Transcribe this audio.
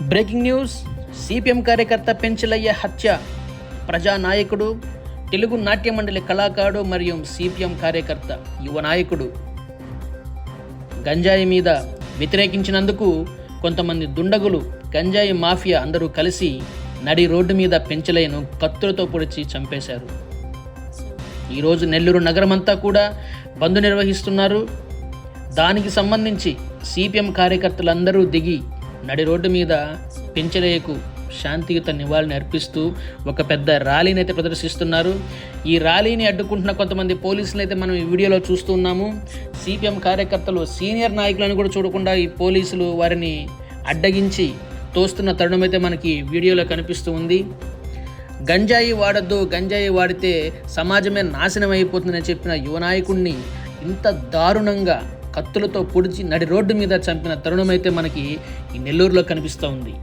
Breaking news. CPM కార్యకర్త పెంచలయ్య హత్య. ప్రజానాయకుడు, తెలుగు నాట్య మండలి కళాకారుడు మరియు సిపిఎం కార్యకర్త, యువ నాయకుడు గంజాయి మీద వ్యతిరేకించినందుకు కొంతమంది దుండగులు, గంజాయి మాఫియా అందరూ కలిసి నడి రోడ్డు మీద పెంచలయ్యను కత్తులతో పొడిచి చంపేశారు. ఈరోజు నెల్లూరు నగరమంతా కూడా బంద్ నిర్వహిస్తున్నారు. దానికి సంబంధించి సిపిఎం కార్యకర్తలందరూ దిగి నడి రోడ్డు మీద పెంచలయ్యకు శాంతియుత నివాళిని అర్పిస్తూ ఒక పెద్ద ర్యాలీని అయితే ప్రదర్శిస్తున్నారు. ఈ ర్యాలీని అడ్డుకుంటున్న కొంతమంది పోలీసులు అయితే మనం ఈ వీడియోలో చూస్తున్నాము. సిపిఎం కార్యకర్తలు, సీనియర్ నాయకులను కూడా చూడకుండా ఈ పోలీసులు వారిని అడ్డగించి తోస్తున్న తరుణం అయితే మనకి వీడియోలో కనిపిస్తూ ఉంది. గంజాయి వాడద్దు, గంజాయి వాడితే సమాజమే నాశనం అయిపోతుందని చెప్పిన యువ నాయకుడిని ఇంత దారుణంగా కత్తులతో పొడిచి నడి రోడ్డు మీద చంపిన తరుణం అయితే మనకి ఈ నెల్లూరులో కనిపిస్తూ ఉంది.